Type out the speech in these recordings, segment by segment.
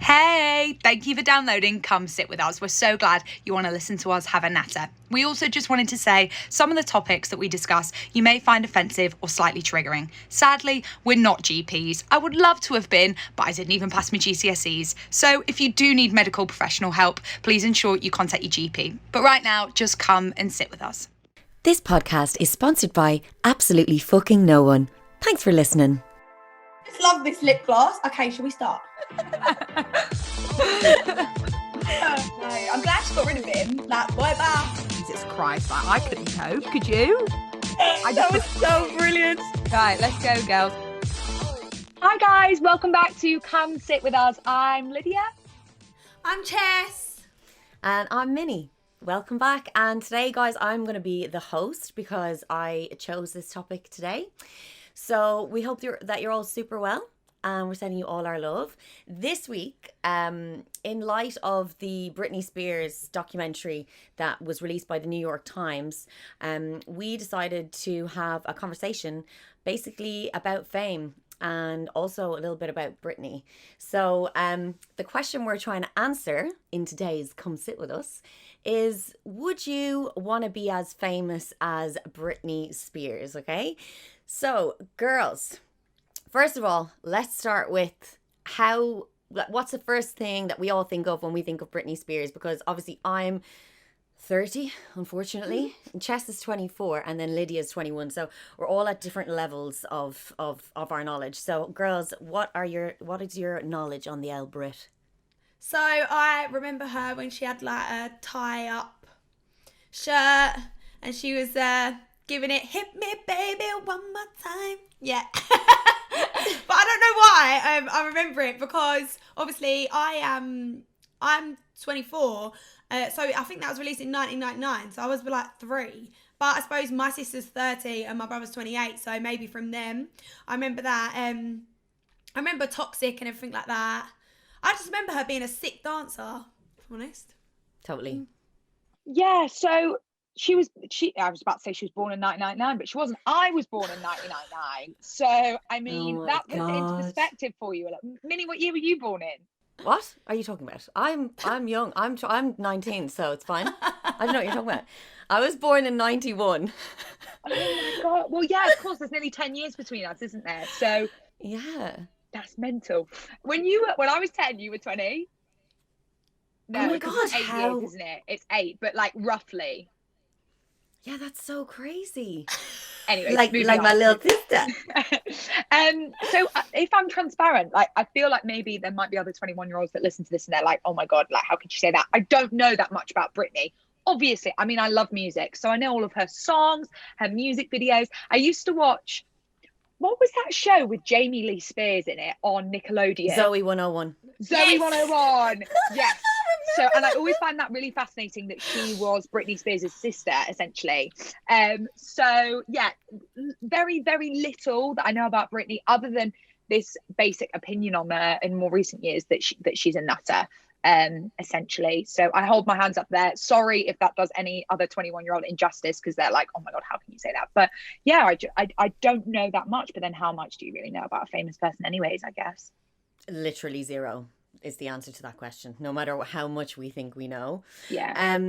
Hey, thank you for downloading Come Sit With Us. We're so glad you want to listen to us have a natter. We also just wanted to say some of the topics that we discuss you may find offensive or slightly triggering. Sadly, we're not GPs. I would love to have been, but I didn't even pass my GCSEs. So if you do need medical professional help, please ensure you contact your GP. But right now, just come and sit with us. This podcast is sponsored by absolutely fucking no one. Thanks for listening. I just love this lip gloss. Okay, shall we start? I'm glad she got rid of him. Like, boy, bye. Jesus Christ, I couldn't cope. Could you? That was so brilliant. Right, let's go, girls. Hi guys, welcome back to Come Sit With Us. I'm Lydia. I'm Chess. And I'm Minnie. Welcome back. And today, guys, I'm going to be the host because I chose this topic today. So we hope that you're all super well. And we're sending you all our love. This week, in light of the Britney Spears documentary that was released by the New York Times, we decided to have a conversation basically about fame and also a little bit about Britney. So the question we're trying to answer in today's Come Sit With Us is, would you want to be as famous as Britney Spears? Okay, so girls, first of all, let's start with what's the first thing that we all think of when we think of Britney Spears? Because obviously I'm 30, unfortunately, and Chess is 24, and then Lydia is 21. So we're all at different levels of our knowledge. So girls, what is your knowledge on the old Brit? So I remember her when she had like a tie-up shirt and she was giving it, hit me baby one more time. Yeah. But I don't know why I remember it, because obviously I'm 24, so I think that was released in 1999, so I was like 3. But I suppose my sister's 30 and my brother's 28, so maybe from them. I remember that. I remember Toxic and everything like that. I just remember her being a sick dancer, if I'm honest. Totally. Yeah, so I was about to say she was born in 1999, but she wasn't. I was born in 1999. So, I mean, that puts it into perspective for you. Like, Minnie, what year were you born in? What are you talking about? I'm young. I'm 19, so it's fine. I don't know what you're talking about. I was born in 91. Oh my God. Well, yeah, of course, there's nearly 10 years between us, isn't there? So, yeah. That's mental. When I was 10, you were 20? No, oh my God, it's 8 years, isn't it? It's 8, but like roughly. Yeah, that's so crazy. Anyway, like my little sister. So if I'm transparent, like I feel like maybe there might be other 21-year-olds that listen to this and they're like, oh my God, like how could you say that? I don't know that much about Britney. Obviously, I mean, I love music, so I know all of her songs, her music videos. I used to watch, what was that show with Jamie Lee Spears in it on Nickelodeon? Zoe 101. Zoe 101. Yes. So, and I always find that really fascinating that she was Britney Spears' sister, essentially. So, yeah, very, very little that I know about Britney, other than this basic opinion on her in more recent years that she's a nutter, essentially. So I hold my hands up there. Sorry if that does any other 21-year-old injustice, because they're like, oh my God, how can you say that? But yeah, I don't know that much. But then how much do you really know about a famous person anyways, I guess? Literally zero is the answer to that question, no matter how much we think we know. Yeah.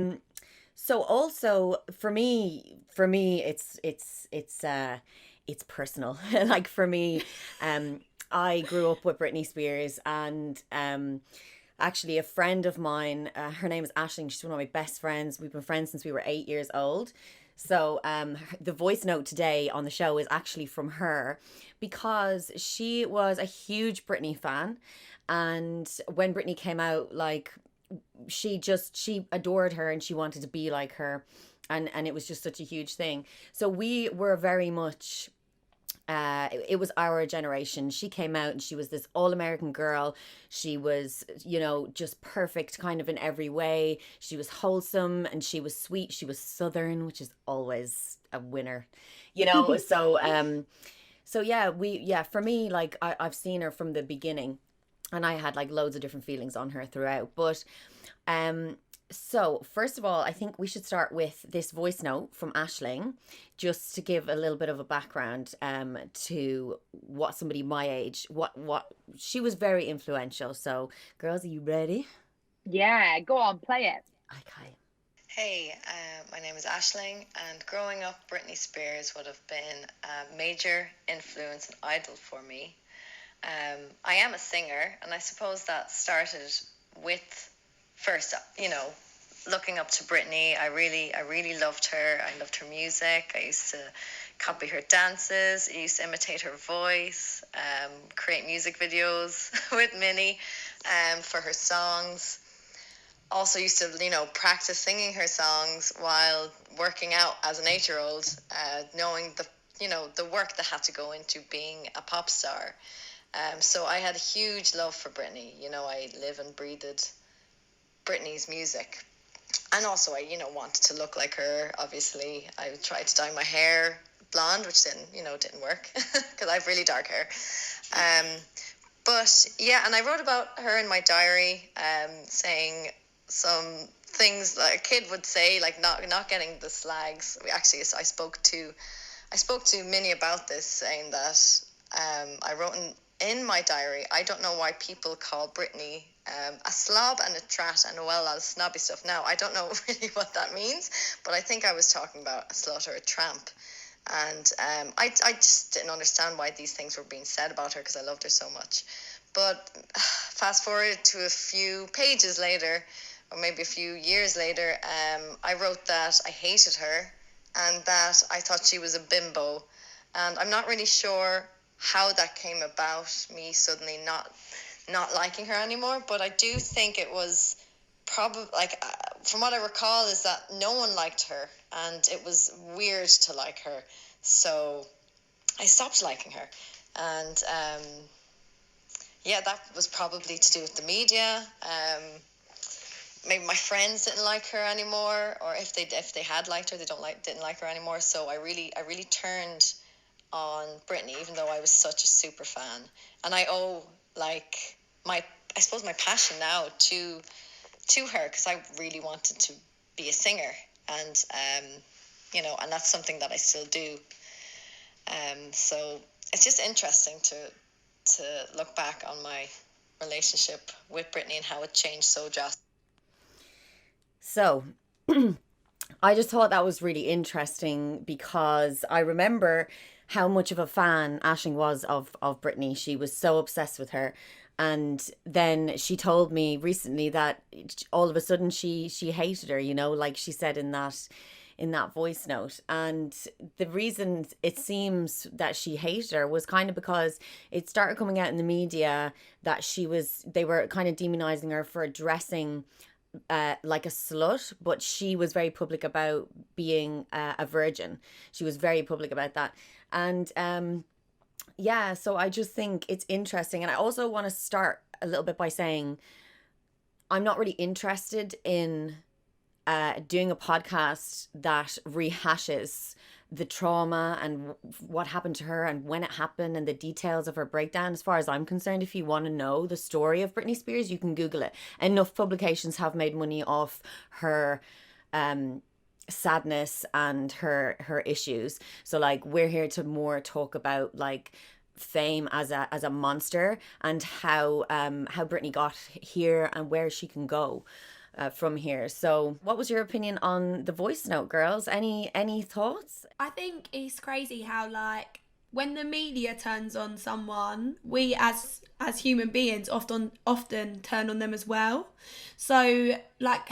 So also for me it's personal. Like for me, I grew up with Britney Spears, and actually a friend of mine, her name is Aisling, she's one of my best friends. We've been friends since we were 8 years old. So the voice note today on the show is actually from her, because she was a huge Britney fan. And when Britney came out, like she adored her and she wanted to be like her. And it was just such a huge thing. So we were very much, it was our generation. She came out and she was this all-American girl. She was, just perfect kind of in every way. She was wholesome and she was sweet. She was Southern, which is always a winner, So yeah, for me, like I've seen her from the beginning, and I had like loads of different feelings on her throughout. But So, first of all, I think we should start with this voice note from Aisling, just to give a little bit of a background to what somebody my age, what she was very influential. So, girls, are you ready? Yeah, go on, play it. Okay. Hey, my name is Aisling, and growing up, Britney Spears would have been a major influence and idol for me. I am a singer, and I suppose that started with first, looking up to Britney. I really loved her. I loved her music. I used to copy her dances. I used to imitate her voice, create music videos with Minnie for her songs. Also used to, practice singing her songs while working out as an 8-year-old, knowing the work that had to go into being a pop star. So I had a huge love for Britney. I live and breathed Britney's music. And also I, wanted to look like her. Obviously, I tried to dye my hair blonde, which didn't work because I have really dark hair. But yeah, and I wrote about her in my diary, saying some things that a kid would say, like not getting the slags. Actually, I spoke to Minnie about this, saying that I wrote in my diary, I don't know why people call Britney a slob and a trat and a lot of snobby stuff. Now, I don't know really what that means, but I think I was talking about a slut or a tramp. And I just didn't understand why these things were being said about her, because I loved her so much. But fast forward to a few pages later, or maybe a few years later, I wrote that I hated her and that I thought she was a bimbo. And I'm not really sure how that came about, me suddenly not liking her anymore, but I do think it was probably, from what I recall, is that no one liked her and it was weird to like her. So I stopped liking her. And that was probably to do with the media. Maybe my friends didn't like her anymore, or if they had liked her, they didn't like her anymore. So I really turned on Britney, even though I was such a super fan. And I owe my passion now to her, because I really wanted to be a singer, and and that's something that I still do. So it's just interesting to look back on my relationship with Britney and how it changed so drastically. So, I just thought that was really interesting, because I remember how much of a fan Aisling was of Britney. She was so obsessed with her. And then she told me recently that all of a sudden she hated her, like she said in that voice note. And the reason it seems that she hated her was kind of because it started coming out in the media that they were kind of demonizing her for dressing like a slut, but she was very public about being a virgin. She was very public about that. And so I just think it's interesting. And I also want to start a little bit by saying I'm not really interested in doing a podcast that rehashes the trauma and what happened to her and when it happened and the details of her breakdown. As far as I'm concerned, if you want to know the story of Britney Spears, you can Google it. Enough publications have made money off her sadness and her issues. So we're here to more talk about fame as a monster, and how Britney got here and where she can go from here. So what was your opinion on the voice note, girls? Any thoughts? I think it's crazy how when the media turns on someone, we as human beings often turn on them as well. So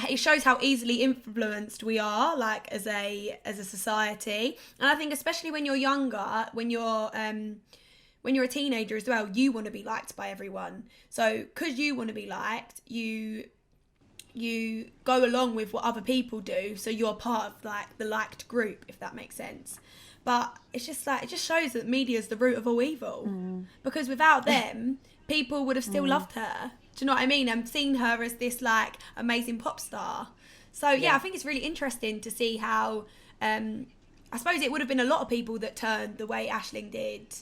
it shows how easily influenced we are as a society. And I think especially when you're younger, when you're a teenager as well, you want to be liked by everyone. So because you want to be liked, you go along with what other people do, so you're part of the liked group, if that makes sense. But it's just it just shows that media is the root of all evil, because without them, people would have still loved her. Do you know what I mean? And seen her as this amazing pop star. So I think it's really interesting to see how I suppose it would have been a lot of people that turned the way Aisling did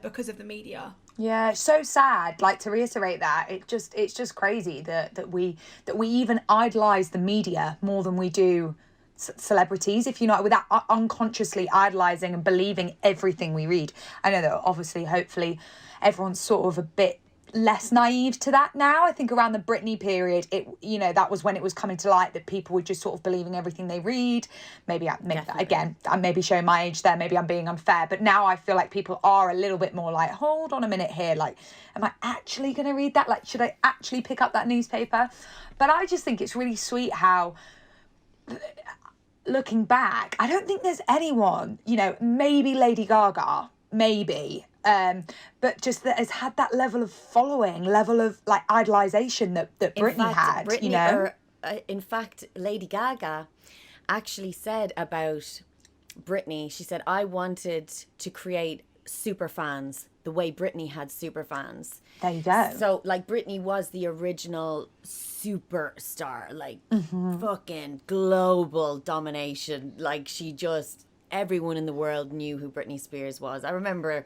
because of the media. Yeah, it's so sad. Like, to reiterate that, it's just crazy that we even idolize the media more than we do celebrities. If you know, without unconsciously idolizing and believing everything we read. I know that obviously, hopefully, everyone's sort of a bit less naive to that now. I think around the Britney period, that was when it was coming to light that people were just sort of believing everything they read. Maybe again, I'm maybe showing my age there, maybe I'm being unfair, but now I feel like people are a little bit more like, hold on a minute here, like, am I actually going to read that? Like, should I actually pick up that newspaper? But I just think it's really sweet how, looking back, I don't think there's anyone, maybe Lady Gaga, maybe, but just that has had that level of following, level of like idolization that Britney had. In fact, Lady Gaga actually said about Britney, she said, I wanted to create super fans the way Britney had super fans. There you go. So like Britney was the original superstar, like fucking global domination. Like everyone in the world knew who Britney Spears was. I remember,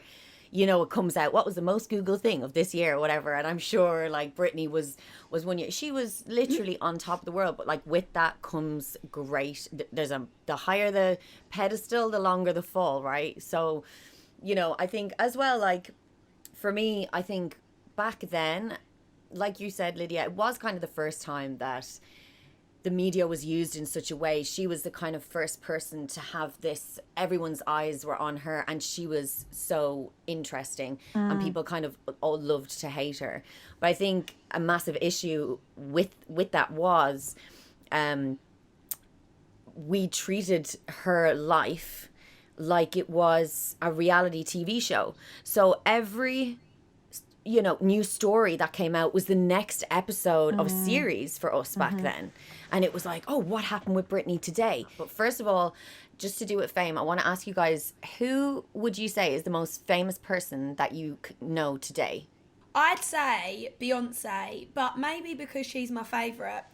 it comes out, what was the most Googled thing of this year or whatever, and I'm sure like Britney was one year, she was literally on top of the world, but like with that comes great, the higher the pedestal, the longer the fall, right? So, I think as well, like for me, I think back then, like you said, Lydia, it was kind of the first time that the media was used in such a way. She was the kind of first person to have this, everyone's eyes were on her, and she was so interesting and people kind of all loved to hate her. But I think a massive issue with that was we treated her life like it was a reality TV show. So every new story that came out was the next episode of a series for us back then. And it was like, oh, what happened with Britney today? But first of all, just to do with fame, I want to ask you guys, who would you say is the most famous person that you know today? I'd say Beyonce, but maybe because she's my favourite.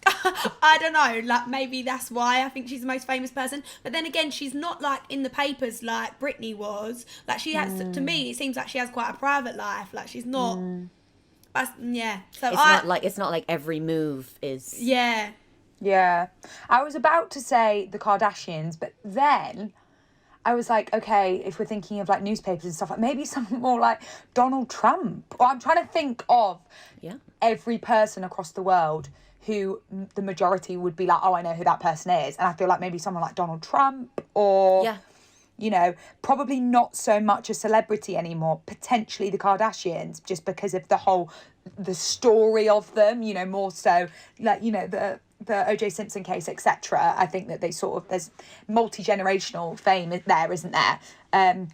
I don't know, like maybe that's why I think she's the most famous person. But then again, she's not like in the papers like Britney was. Like she has, to me, it seems like she has quite a private life. Like she's not, yeah. So it's not like every move is. Yeah. Yeah. I was about to say the Kardashians, but then I was like, okay, if we're thinking of like newspapers and stuff, like maybe something more like Donald Trump. Or I'm trying to think of every person across the world who the majority would be like, oh, I know who that person is. And I feel like maybe someone like Donald Trump or, probably not so much a celebrity anymore, potentially the Kardashians, just because of the story of them, more so like, the O.J. Simpson case, etc. I think that there's multi-generational fame there, isn't there?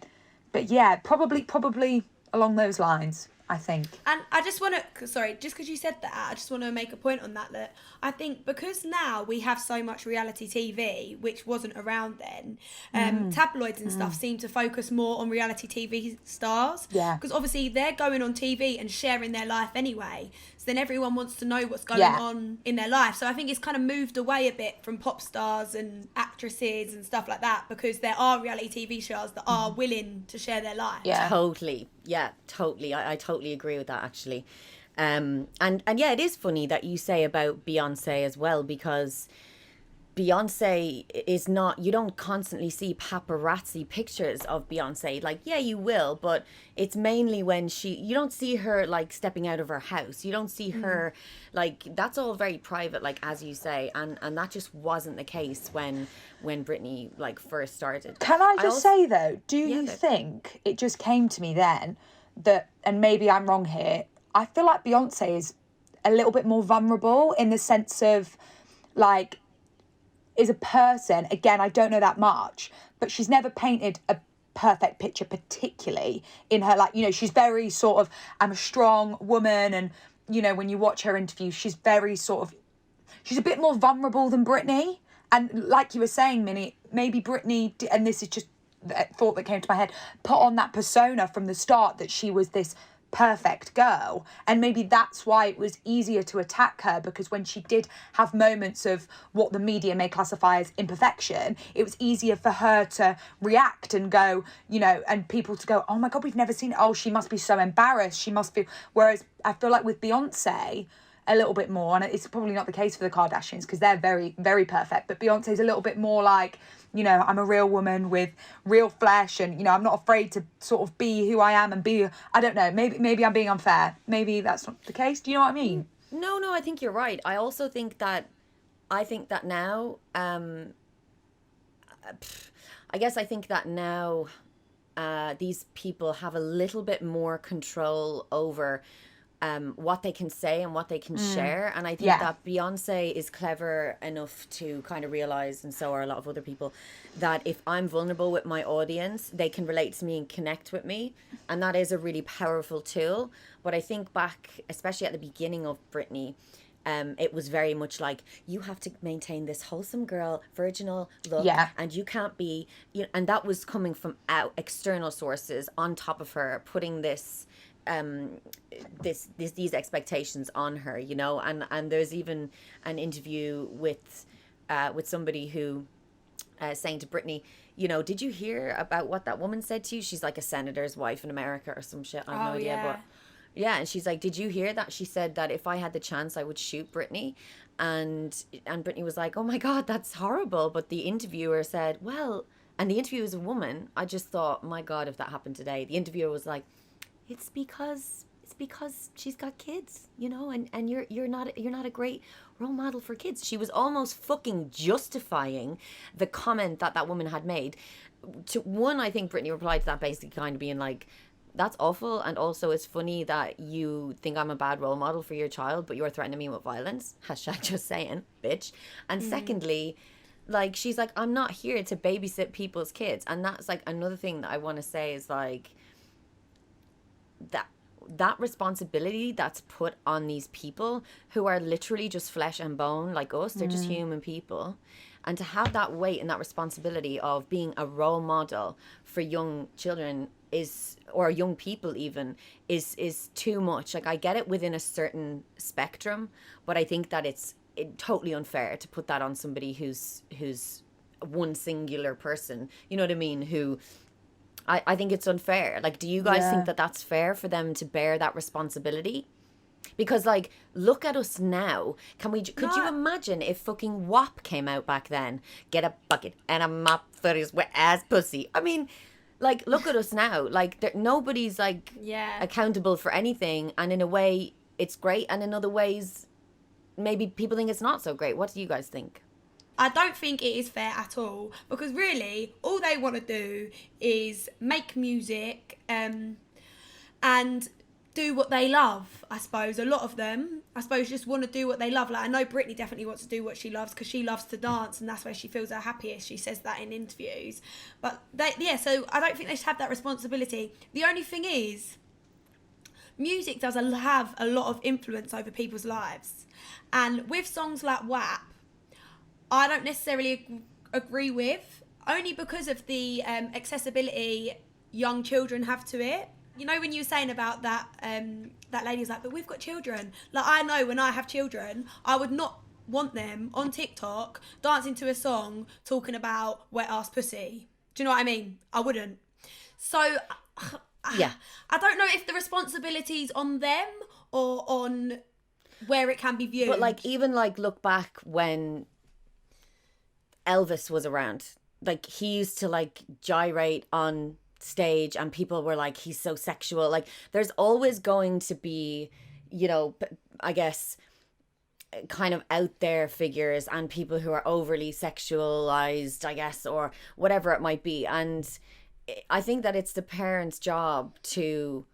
But yeah, probably along those lines, I think. And I just want to, just because you said that, I just want to make a point on that I think because now we have so much reality TV, which wasn't around then, tabloids and stuff seem to focus more on reality TV stars. Yeah. Because obviously they're going on TV and sharing their life anyway. So then everyone wants to know what's going on in their life. So I think it's kind of moved away a bit from pop stars and actresses and stuff like that, because there are reality TV shows that are willing to share their life. Yeah. Totally. Yeah, totally. I totally agree with that, actually. And yeah, it is funny that you say about Beyonce as well, because Beyonce is not, you don't constantly see paparazzi pictures of Beyonce. Like, yeah, you will, but it's mainly when you don't see her like stepping out of her house. You don't see her like, that's all very private, like as you say, and that just wasn't the case when Britney like first started. Can I just say though, do you think, it just came to me then that, and maybe I'm wrong here, I feel like Beyonce is a little bit more vulnerable in the sense of like, is a person, again, I don't know that much, but she's never painted a perfect picture, particularly in her, like, she's very sort of, I'm a strong woman, and, when you watch her interview, she's very sort of, she's a bit more vulnerable than Britney. And like you were saying, Minnie, maybe Britney, and this is just a thought that came to my head, put on that persona from the start that she was this perfect girl, and maybe that's why it was easier to attack her, because when she did have moments of what the media may classify as imperfection, it was easier for her to react and go, you know, and people to go, oh my god, we've never seen it, oh, she must be so embarrassed, she must feel. Whereas I feel like with Beyonce a little bit more, and it's probably not the case for the Kardashians because they're very, very perfect, but Beyonce's a little bit more like, you know, I'm a real woman with real flesh, and, you know, I'm not afraid to sort of be who I am and be, I don't know, maybe I'm being unfair. Maybe that's not the case. Do you know what I mean? No, I think you're right. I also think that, now, I guess I think that now these people have a little bit more control over what they can say and what they can share. And I think that Beyonce is clever enough to kind of realize, and so are a lot of other people, that if I'm vulnerable with my audience, they can relate to me and connect with me. And that is a really powerful tool. But I think back, especially at the beginning of Britney, it was very much like, you have to maintain this wholesome girl, virginal look, and you can't be, you know, and that was coming from external sources on top of her, putting this these expectations on her, you know. And there's even an interview with somebody who saying to Britney, you know, did you hear about what that woman said to you? She's like a senator's wife in America or some shit. I have no idea, but yeah, and she's like, did you hear that? She said that if I had the chance, I would shoot Britney. And Britney was like, oh my God, that's horrible. But the interviewer said, well, and the interviewer was a woman. I just thought, my God, if that happened today. The interviewer was like, it's because she's got kids, you know, and you're not a great role model for kids. She was almost fucking justifying the comment that woman had made. To one, I think Britney replied to that basically kind of being like, that's awful, and also it's funny that you think I'm a bad role model for your child, but you're threatening me with violence. Hashtag just saying, bitch. And secondly, like, she's like, I'm not here to babysit people's kids. And that's like another thing that I want to say is like, that responsibility that's put on these people who are literally just flesh and bone like us. They're just human people. And to have that weight and that responsibility of being a role model for young children or young people even, is too much. Like, I get it within a certain spectrum, but I think that it's totally unfair to put that on somebody who's one singular person. You know what I mean? Who... I think it's unfair. Like, do you guys think that that's fair for them to bear that responsibility? Because, like, look at us now. Could you imagine if fucking WAP came out back then? Get a bucket and a mop for his wet ass pussy. I mean, like, look at us now. Like, nobody's, like, accountable for anything. And in a way, it's great. And in other ways, maybe people think it's not so great. What do you guys think? I don't think it is fair at all, because really all they want to do is make music and do what they love. I suppose a lot of them, just want to do what they love. Like, I know Britney definitely wants to do what she loves because she loves to dance, and that's where she feels her happiest. She says that in interviews. But so I don't think they should have that responsibility. The only thing is, music does have a lot of influence over people's lives, and with songs like WAP, I don't necessarily agree with, only because of the accessibility young children have to it. You know, when you were saying about that, that lady's like, but we've got children. Like, I know when I have children, I would not want them on TikTok dancing to a song talking about wet ass pussy. Do you know what I mean? I wouldn't. So, yeah, I don't know if the responsibility's on them or on where it can be viewed. But, like, even, like, look back when Elvis was around. Like, he used to, like, gyrate on stage and people were like, he's so sexual. Like, there's always going to be, you know, I guess, kind of out there figures and people who are overly sexualized, I guess, or whatever it might be. And I think that it's the parents' job to,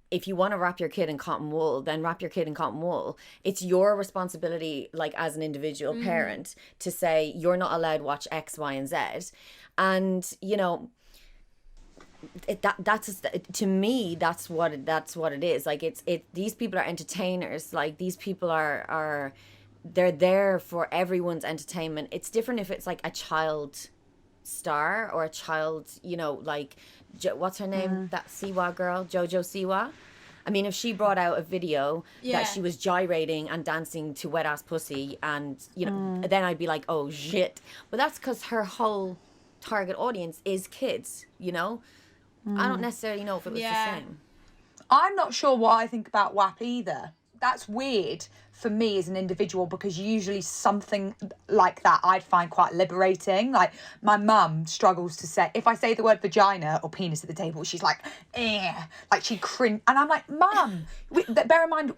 if you want to wrap your kid in cotton wool, then wrap your kid in cotton wool. It's your responsibility, like, as an individual parent, to say, you're not allowed to watch X, Y, and Z. And, you know, that's to me, that's what it is. Like, these people are entertainers. Like, these people are they're there for everyone's entertainment. It's different if it's like a child star or a child, you know, like, what's her name? That Siwa girl, Jojo Siwa. I mean, if she brought out a video Yeah. that she was gyrating and dancing to Wet Ass Pussy, and, you know, then I'd be like, oh, shit. But that's because her whole target audience is kids, you know? I don't necessarily know if it was the same. I'm not sure what I think about WAP either. That's weird for me as an individual, because usually something like that I'd find quite liberating. Like, my mum struggles to say, if I say the word vagina or penis at the table, she's like, eh, like she cringe, and I'm like, Mum, bear in mind,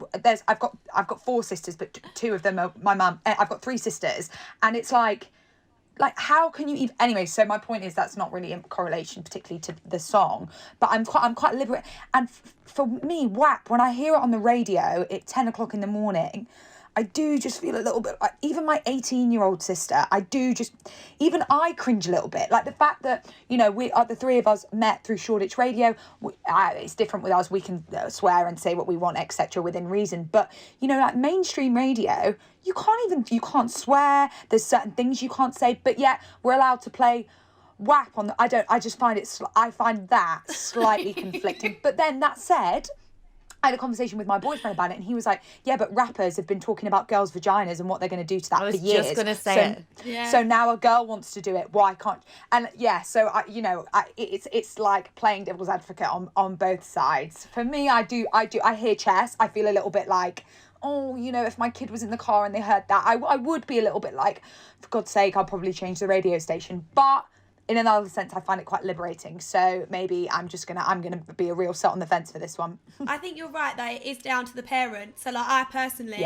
I've got 4 sisters, but 2 of them are my mum. I've got 3 sisters, and it's like, how can you even... Anyway, so my point is that's not really in correlation particularly to the song, but I'm quite liberate. And for me, WAP, when I hear it on the radio at 10 o'clock in the morning, I do just feel a little bit like, even my 18-year-old sister, even I cringe a little bit. Like the fact that, you know, the 3 of us met through Shoreditch Radio, it's different with us. We can swear and say what we want, etc., within reason. But, you know, like mainstream radio, you can't swear. There's certain things you can't say, but yet we're allowed to play WAP on the... I find that slightly conflicting. But then, that said, I had a conversation with my boyfriend about it, and he was like, yeah, but rappers have been talking about girls' vaginas and what they're going to do to that for years. I was just going to say it. Yeah. So now a girl wants to do it. Why can't... And yeah, so, it's like playing devil's advocate on both sides. For me, I hear chess. I feel a little bit like, oh, you know, if my kid was in the car and they heard that, I would be a little bit like, for God's sake, I'll probably change the radio station. But in another sense, I find it quite liberating. So maybe I'm gonna be a real set on the fence for this one. I think you're right that it is down to the parent. So like I personally,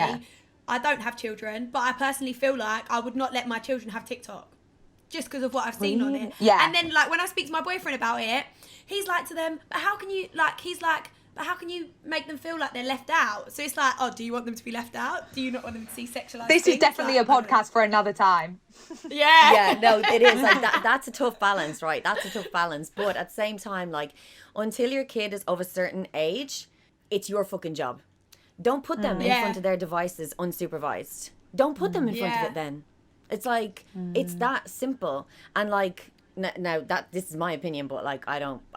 I don't have children, but I personally feel like I would not let my children have TikTok just because of what I've seen on it. Yeah. And then like when I speak to my boyfriend about it, he's like to them, but how can you make them feel like they're left out? So it's like, oh, do you want them to be left out? Do you not want them to see sexualized This things? is definitely a podcast for another time. Yeah. Yeah, no, it is like that. That's a tough balance, right? That's a tough balance. But at the same time, like, until your kid is of a certain age, it's your fucking job. Don't put them in front of their devices unsupervised. Don't put them in front of it then. It's like, it's that simple. And like, now this is my opinion, but like,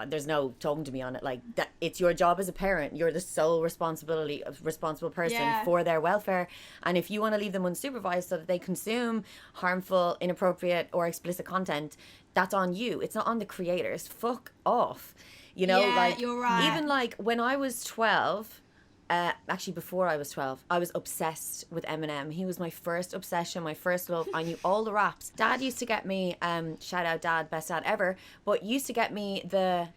there's no talking to me on it. Like, that it's your job as a parent. You're the sole responsible person for their welfare. And if you want to leave them unsupervised so that they consume harmful, inappropriate, or explicit content, that's on you. It's not on the creators. Fuck off. You know, like, you're right. Even like when I was 12, actually before I was 12, I was obsessed with Eminem. He was my first obsession, my first love. I knew all the raps. Dad used to get me, shout out Dad, best dad ever, but used to get me the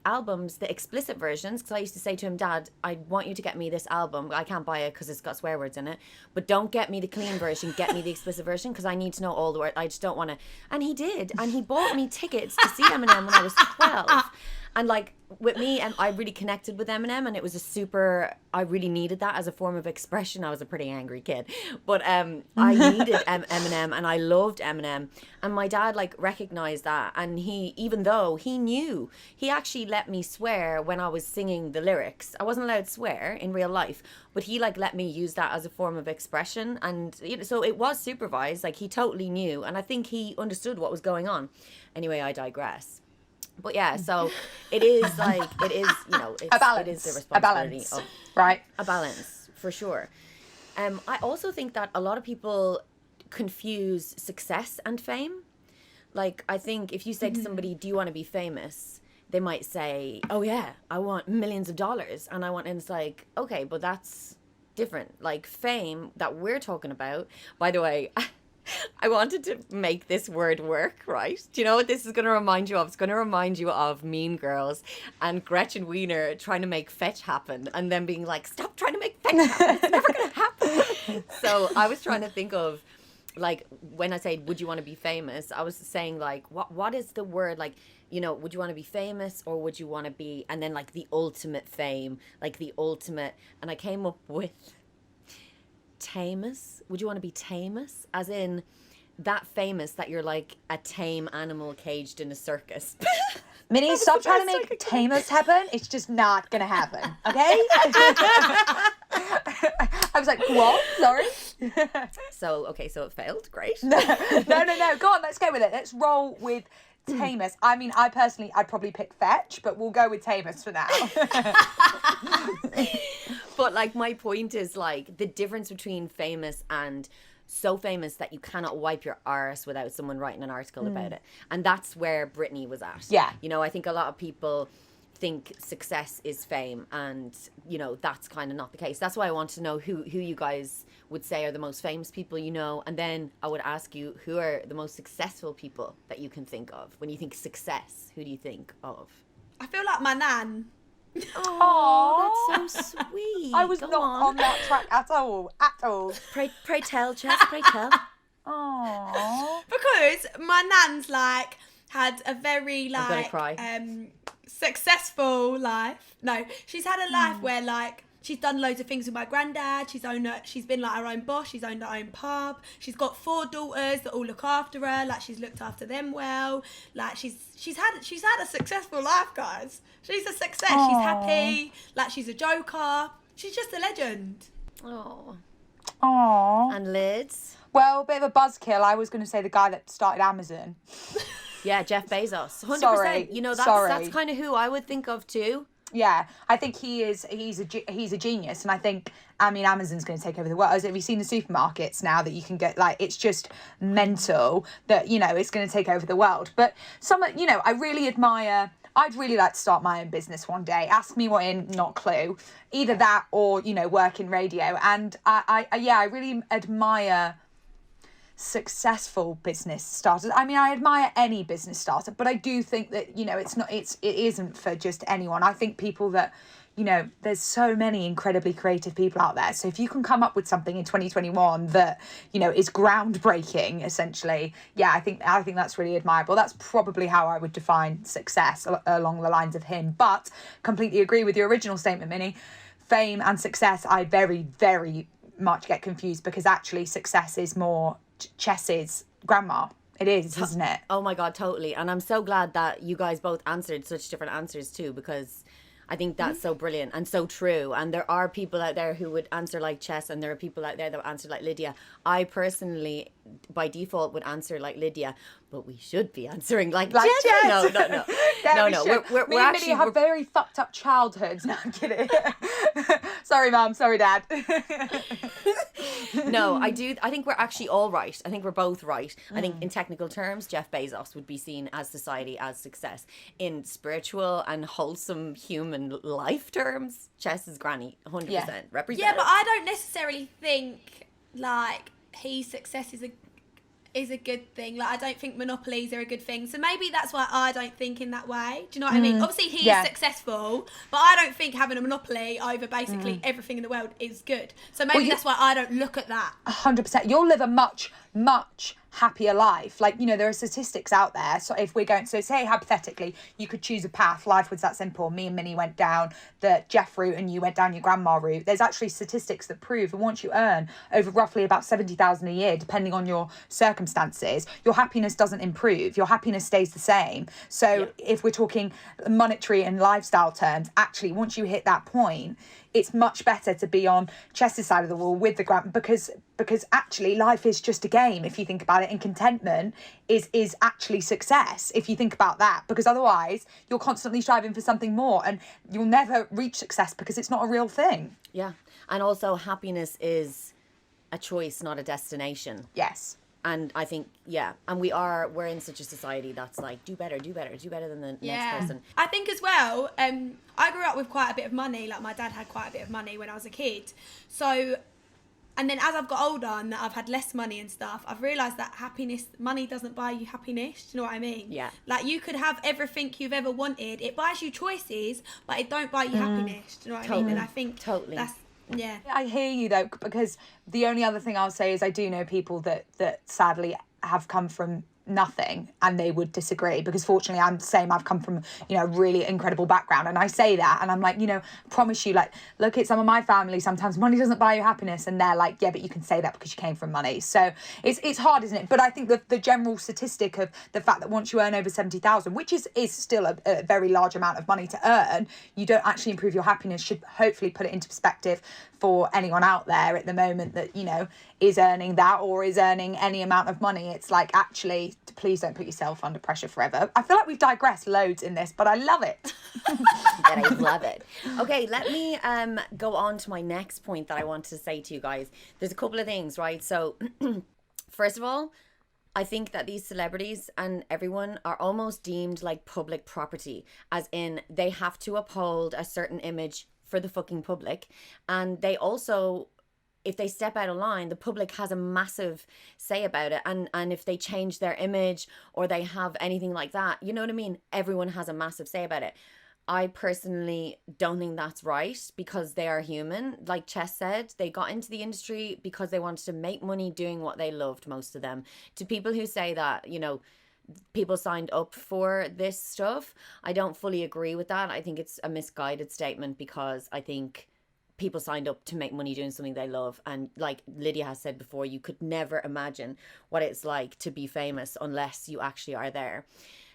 albums, the explicit versions, because I used to say to him, Dad, I want you to get me this album. I can't buy it because it's got swear words in it, but don't get me the clean version, get me the explicit version, because I need to know all the words. I just don't want to. And he did, and he bought me tickets to see Eminem when I was 12. And like, with me, and I really connected with Eminem, and it was I really needed that as a form of expression. I was a pretty angry kid, but I needed Eminem, and I loved Eminem. And my dad like recognized that, and even though he knew, he actually let me swear when I was singing the lyrics. I wasn't allowed to swear in real life, but he like let me use that as a form of expression, and so it was supervised. Like, he totally knew, and I think he understood what was going on. Anyway, I digress. But yeah, so it is like, it is, A balance. it is the responsibility of right? A balance, for sure. I also think that a lot of people confuse success and fame. Like, I think if you say to somebody, do you want to be famous? They might say, oh yeah, I want millions of dollars. And it's like, okay, but that's different. Like, fame that we're talking about, by the way, I wanted to make this word work, right? Do you know what this is going to remind you of? It's going to remind you of Mean Girls and Gretchen Wiener trying to make fetch happen, and then being like, stop trying to make fetch happen. It's never going to happen. So I was trying to think of, like, when I say, would you want to be famous? I was saying, like, what is the word? Like, would you want to be famous, or would you want to be, and then like the ultimate fame, like the ultimate, and I came up with tamus. Would you want to be tamus? As in that famous that you're like a tame animal caged in a circus. Minnie, stop trying to make tamus happen. It's just not going to happen, okay? I was like, what? Sorry? So it failed. Great. No. Go on, let's go with it. Let's roll with Tamus. I mean, I'd probably pick Fetch, but we'll go with Tamus for now. But like, my point is like the difference between famous and so famous that you cannot wipe your arse without someone writing an article about it. And that's where Britney was at. Yeah. You know, I think a lot of people think success is fame, and you know, that's kind of not the case. That's why I want to know who you guys would say are the most famous people you know, and then I would ask you, who are the most successful people that you can think of? When you think success, who do you think of? I feel like my nan. Oh, that's so sweet. I was Go not on that track at all. Pray tell, Chess, pray tell. Aww. Because my nan's like had a very I'm gonna like cry. Successful life. No, she's had a life where like she's done loads of things with my granddad. She's been like her own boss. She's owned her own pub. She's got 4 daughters that all look after her. Like, she's looked after them well. Like, she's had a successful life, guys. She's a success. Aww. She's happy. Like, she's a joker. She's just a legend. Oh. Aww. And Lids? Well, a bit of a buzzkill. I was going to say the guy that started Amazon. Yeah, Jeff Bezos. 100%. Sorry. You know, Sorry. that's kind of who I would think of too. Yeah, I think he's a genius, and I think, I mean, Amazon's going to take over the world. Have you seen the supermarkets now that you can get, like, it's just mental that, you know, it's going to take over the world. But you know, I'd really like to start my own business one day. Ask me what in, not clue. Either that or, you know, work in radio. And I really admire successful business starters. I mean, I admire any business starter, but I do think that, you know, it isn't for just anyone. I think people that, you know, there's so many incredibly creative people out there. So if you can come up with something in 2021 that, you know, is groundbreaking, essentially, yeah, I think that's really admirable. That's probably how I would define success, along the lines of him. But completely agree with your original statement, Minnie. Fame and success, I very, very much get confused, because actually success is more Chess's grandma. It is, isn't it? Oh my God, totally. And I'm so glad that you guys both answered such different answers too, because I think that's so brilliant and so true. And there are people out there who would answer like Chess, and there are people out there that would answer like Lydia. I personally, by default, would answer like Lydia, but we should be answering like Jess. No. Yeah, no. We're actually have very fucked up childhoods. No, I'm kidding. Sorry, Mum. Sorry, Dad. No, I think we're actually all right. I think we're both right. I think in technical terms, Jeff Bezos would be seen as society as success. In spiritual and wholesome human life terms, Chess's granny, 100% represents. Yeah, but I don't necessarily think like his success is a good thing. Like, I don't think monopolies are a good thing. So maybe that's why I don't think in that way. Do you know what I mean? Obviously, he's successful, but I don't think having a monopoly over basically everything in the world is good. So maybe that's why I don't look at that. 100%. You'll live a much, much happier life. Like, you know, there are statistics out there. So if we're going, so say hypothetically, you could choose a path. Life was that simple. Me and Minnie went down the Jeff route and you went down your grandma route. There's actually statistics that prove that once you earn over roughly about 70,000 a year, depending on your circumstances, your happiness doesn't improve. Your happiness stays the same. So if we're talking monetary and lifestyle terms, actually, once you hit that point, it's much better to be on Chess's side of the wall with the grandma, because actually life is just a game if you think about it, and contentment is actually success if you think about that, because otherwise you're constantly striving for something more and you'll never reach success because it's not a real thing. Yeah. And also happiness is a choice, not a destination. Yes. And I think, and we're in such a society that's like, do better than the next person. I think as well, I grew up with quite a bit of money. Like, my dad had quite a bit of money when I was a kid. So, and then as I've got older and that I've had less money and stuff, I've realised that money doesn't buy you happiness. Do you know what I mean? Yeah. Like, you could have everything you've ever wanted. It buys you choices, but it don't buy you happiness. Do you know what I mean? And I think that's... Yeah. I hear you though, because the only other thing I'll say is I do know people that sadly have come from nothing, and they would disagree, because fortunately I'm the same. I've come from, you know, a really incredible background, and I say that and I'm like, you know, promise you, like, look at some of my family, sometimes money doesn't buy you happiness, and they're like, yeah, but you can say that because you came from money. So it's hard, isn't it? But I think the general statistic of the fact that once you earn over 70,000, which is still a very large amount of money to earn, you don't actually improve your happiness, should hopefully put it into perspective for anyone out there at the moment that, you know, is earning that or is earning any amount of money. It's like, actually, please don't put yourself under pressure forever. I feel like we've digressed loads in this, but I love it. And I love it. Okay, let me go on to my next point that I wanted to say to you guys. There's a couple of things, right? So, first of all, I think that these celebrities and everyone are almost deemed like public property, as in they have to uphold a certain image for the fucking public. And they also, if they step out of line, the public has a massive say about it. And if they change their image or they have anything like that, you know what I mean? Everyone has a massive say about it. I personally don't think that's right, because they are human. Like Chess said, they got into the industry because they wanted to make money doing what they loved, most of them. To people who say that, you know, people signed up for this stuff, I don't fully agree with that. I think it's a misguided statement, because I think people signed up to make money doing something they love. And like Lydia has said before, you could never imagine what it's like to be famous unless you actually are there.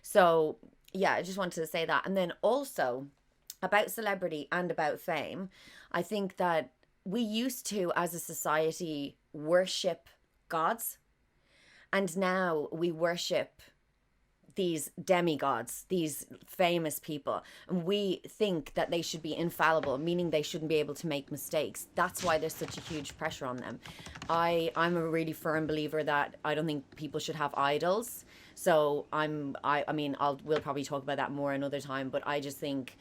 So yeah, I just wanted to say that. And then also about celebrity and about fame, I think that we used to, as a society, worship gods. And now we worship these demigods, these famous people, and we think that they should be infallible, meaning they shouldn't be able to make mistakes. That's why there's such a huge pressure on them. I'm a really firm believer that I don't think people should have idols. So I mean, we'll probably talk about that more another time, but I just think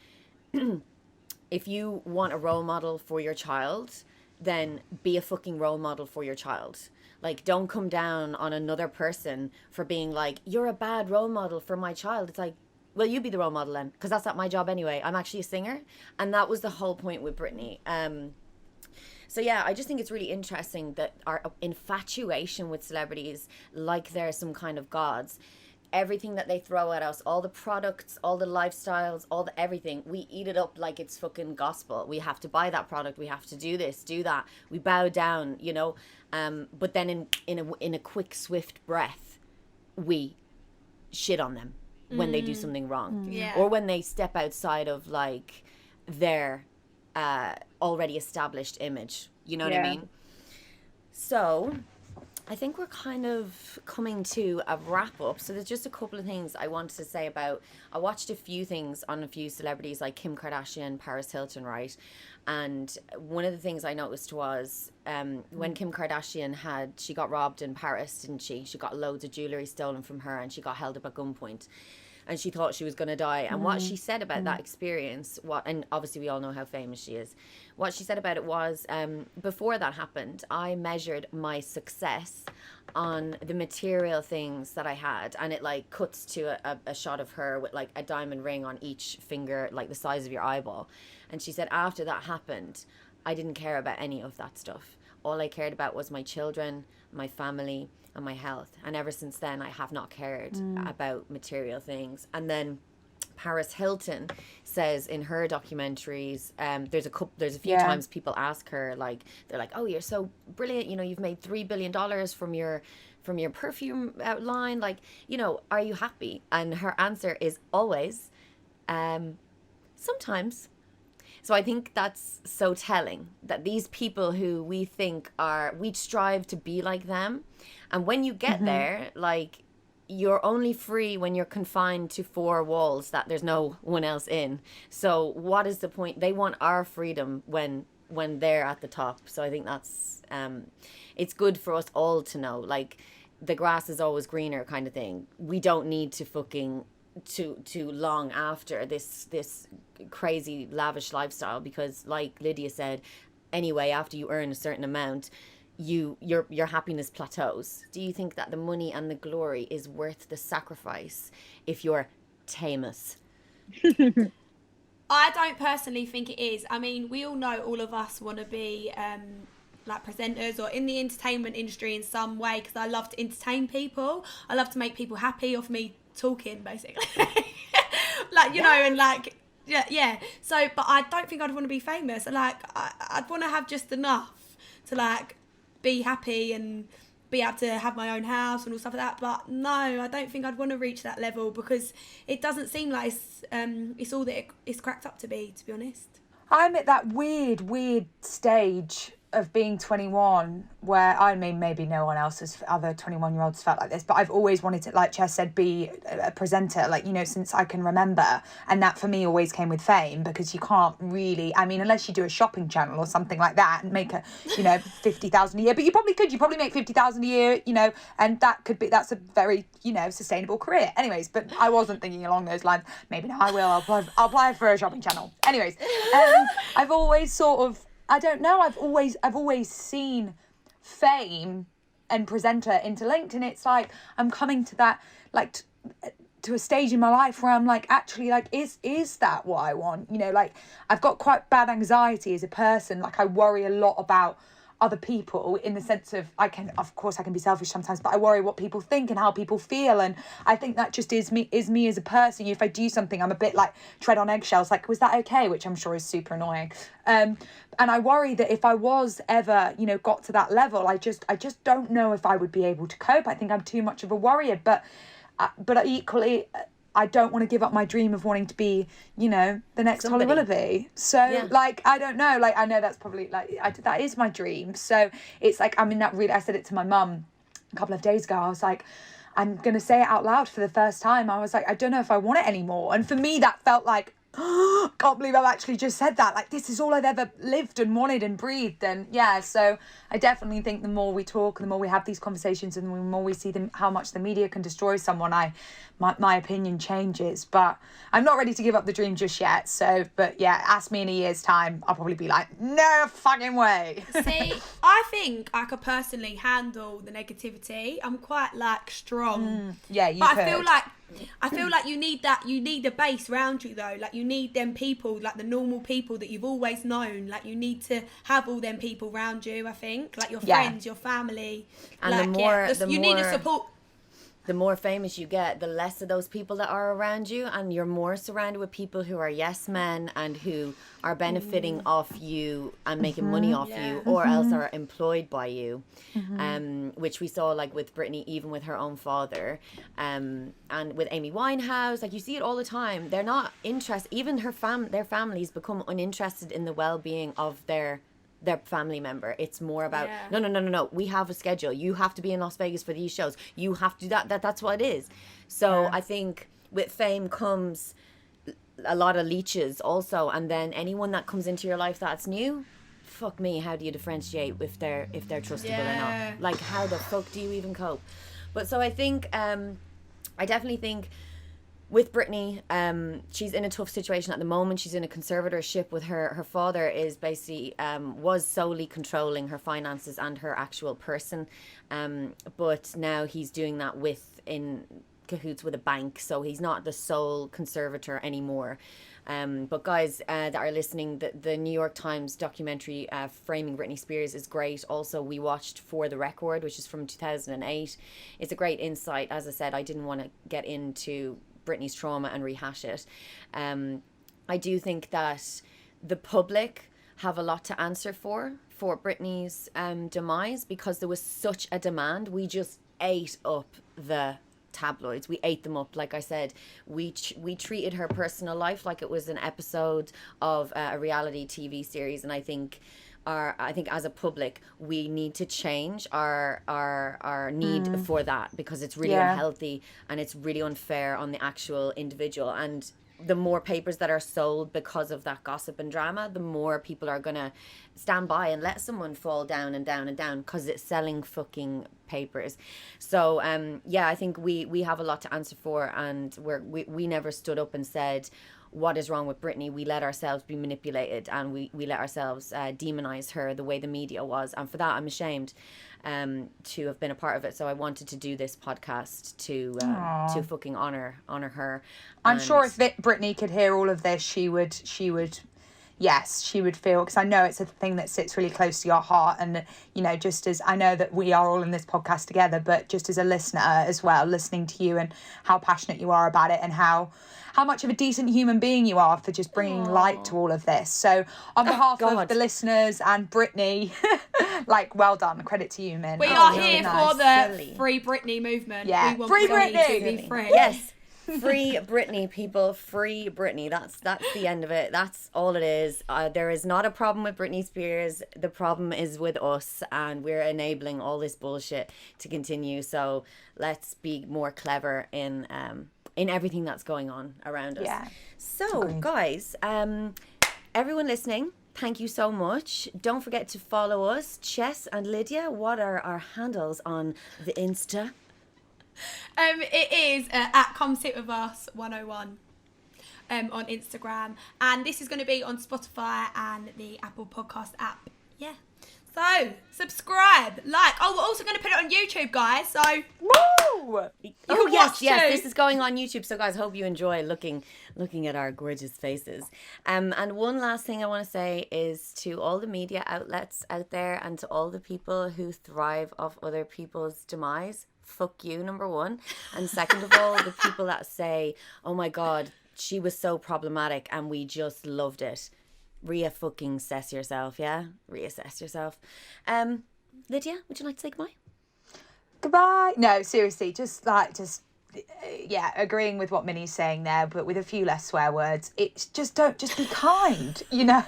if you want a role model for your child, then be a fucking role model for your child. Like, don't come down on another person for being like, you're a bad role model for my child. It's like, well, you be the role model then, because that's not my job anyway. I'm actually a singer. And that was the whole point with Britney. So yeah, I just think it's really interesting that our infatuation with celebrities, like they're some kind of gods, everything that they throw at us, all the products, all the lifestyles, all the everything, we eat it up like it's fucking gospel. We have to buy that product. We have to do this, do that. We bow down, you know. But then in a quick, swift breath, we shit on them when they do something wrong, Yeah. or when they step outside of like their already established image. You know what I mean? So I think we're kind of coming to a wrap up. So there's just a couple of things I wanted to say about. I watched a few things on a few celebrities like Kim Kardashian, Paris Hilton, right? And one of the things I noticed was when Kim Kardashian she got robbed in Paris, didn't she? She got loads of jewelry stolen from her and she got held up at gunpoint. And she thought she was going to die. And what she said about that experience, and obviously we all know how famous she is, what she said about it was, before that happened, I measured my success on the material things that I had. And it like cuts to a shot of her with like a diamond ring on each finger, like the size of your eyeball. And she said, after that happened, I didn't care about any of that stuff. All I cared about was my children, my family, and my health. And ever since then, I have not cared about material things. And then Paris Hilton says in her documentaries, there's a few times people ask her, like, they're like, oh, you're so brilliant, you know, you've made $3 billion from your perfume line, like, you know, are you happy? And her answer is always, sometimes. So I think that's so telling, that these people who we strive to be like them. And when you get there, like, you're only free when you're confined to four walls that there's no one else in. So what is the point? They want our freedom when they're at the top. So I think that's, it's good for us all to know, like, the grass is always greener kind of thing. We don't need to fucking too long after this crazy lavish lifestyle, because like Lydia said, anyway, after you earn a certain amount, your happiness plateaus. Do you think that the money and the glory is worth the sacrifice if you're famous? I don't personally think it is. I mean, we all know, all of us want to be like presenters or in the entertainment industry in some way, because I love to entertain people. I love to make people happy off me talking, basically. Like, you know, and like, yeah. So, but I don't think I'd want to be famous. Like, I'd want to have just enough to like be happy and be able to have my own house and all stuff like that. But no, I don't think I'd want to reach that level, because it doesn't seem like it's all that it's cracked up to be honest. I'm at that weird stage of being 21, where I mean, maybe no one else has, other 21-year-olds felt like this, but I've always wanted to, like Chess said, be a presenter, like, you know, since I can remember. And that for me always came with fame, because you can't really, I mean, unless you do a shopping channel or something like that and make a, you know, 50,000 a year, but you probably make 50,000 a year, you know, and that's a very, you know, sustainable career. Anyways, but I wasn't thinking along those lines. Maybe now I will. I'll apply for a shopping channel. Anyways, I've always sort of, I don't know, I've always seen fame and presenter interlinked, and it's like I'm coming to that, like, to a stage in my life where I'm like, actually, like, is that what I want? You know, like, I've got quite bad anxiety as a person. Like, I worry a lot about other people, in the sense of, of course I can be selfish sometimes, but I worry what people think and how people feel, and I think that just is me as a person. If I do something, I'm a bit like tread on eggshells, like, was that okay, which I'm sure is super annoying, and I worry that if I was ever, you know, got to that level, I just don't know if I would be able to cope. I think I'm too much of a worrier, but equally I don't want to give up my dream of wanting to be, you know, the next Holly Willoughby. So, like, I don't know. Like, I know that's probably, like, that is my dream. So it's like, I mean, that really, I said it to my mum a couple of days ago. I was like, I'm going to say it out loud for the first time. I was like, I don't know if I want it anymore. And for me, that felt like, can't believe I've actually just said that. Like, this is all I've ever lived and wanted and breathed. And yeah, so I definitely think the more we talk, the more we have these conversations, and the more we see them, how much the media can destroy someone, my opinion changes. But I'm not ready to give up the dream just yet. So, but yeah, ask me in a year's time, I'll probably be like, no fucking way. See, I think I could personally handle the negativity. I'm quite, like, strong. Yeah, you but could. I feel like you need a base around you, though. Like, you need them people, like the normal people that you've always known. Like, you need to have all them people around you, I think. Like, your friends, your family. And like, the you more, need the support. The more famous you get, the less of those people that are around you, and you're more surrounded with people who are yes men and who are benefiting off you and making money off you, or else are employed by you, which we saw, like, with Britney, even with her own father, and with Amy Winehouse. Like, you see it all the time. They're not interested. Even their families become uninterested in the well-being of their family member. It's more about no, we have a schedule, you have to be in Las Vegas for these shows, you have to do that's what it is. So I think with fame comes a lot of leeches also, and then anyone that comes into your life that's new, fuck me, how do you differentiate if they're trustable or not? Like, how the fuck do you even cope? But so I think I definitely think with Britney, she's in a tough situation at the moment. She's in a conservatorship with her father is basically was solely controlling her finances and her actual person, but now he's doing that in cahoots with a bank, so he's not the sole conservator anymore. But guys that are listening, the New York Times documentary Framing Britney Spears is great. Also, we watched For the Record, which is from 2008. It's a great insight. As I said, I didn't want to get into Britney's trauma and rehash it. I do think that the public have a lot to answer for Britney's demise, because there was such a demand. We just ate up the tabloids. We ate them up. Like I said, we treated her personal life like it was an episode of a reality TV series, and I think as a public, we need to change our need for that, because it's really unhealthy and it's really unfair on the actual individual. And the more papers that are sold because of that gossip and drama, the more people are gonna stand by and let someone fall down and down and down because it's selling fucking papers. So I think we have a lot to answer for, and we never stood up and said what is wrong with Britney. We let ourselves be manipulated, and we let ourselves demonize her the way the media was, and for that I'm ashamed to have been a part of it. So I wanted to do this podcast to fucking honor her. I'm sure if Britney could hear all of this, she would yes, she would feel, because I know it's a thing that sits really close to your heart, and you know, just as I know that we are all in this podcast together, but just as a listener as well, listening to you and how passionate you are about it, and how much of a decent human being you are for just bringing light to all of this. So on behalf of the listeners and Britney, like, well done, credit to you, Min. We are here for the Free Britney movement. Yeah, we want Free Britney Britney to be free. Yes. Free Britney, people. Free Britney. That's the end of it. That's all it is. There is not a problem with Britney Spears. The problem is with us, and we're enabling all this bullshit to continue. So let's be more clever in everything that's going on around us. Yeah. So, guys, everyone listening, thank you so much. Don't forget to follow us. Chess and Lydia, what are our handles on the Insta? It is at Come Sit With Us 101 on Instagram, and this is going to be on Spotify and the Apple Podcast app. Yeah. So subscribe, like. Oh, we're also going to put it on YouTube, guys. So Woo! Oh yes, watch too. this is going on YouTube. So guys, hope you enjoy looking at our gorgeous faces. And one last thing I want to say is to all the media outlets out there and to all the people who thrive off other people's demise. Fuck you, number one. And second of all, the people that say, oh my God, she was so problematic and we just loved it. Reassess yourself, yeah? Reassess yourself. Lydia, would you like to say goodbye? Goodbye. No, seriously, yeah, agreeing with what Minnie's saying there, but with a few less swear words. It's just be kind, you know.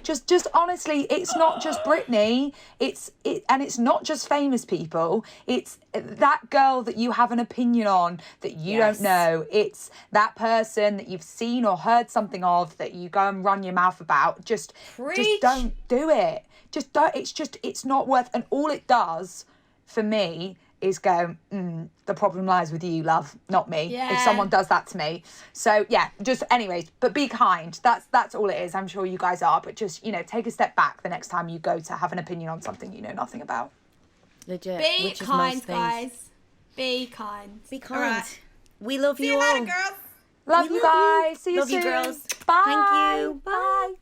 Just honestly, it's not just Britney. And it's not just famous people. It's that girl that you have an opinion on that you don't know. It's that person that you've seen or heard something of that you go and run your mouth about. Just don't do it. Just don't. It's not worth. And all it does for me is go, the problem lies with you, love, not me. Yeah. If someone does that to me. So yeah, just anyways, but be kind. That's all it is. I'm sure you guys are, but just, you know, take a step back the next time you go to have an opinion on something you know nothing about. Legit. be which is kind, most things. guys. Be kind. Be kind. All right. We love See you you all. later, girls. Love you guys. See you Love soon. you, girls. Bye. Thank you. Bye.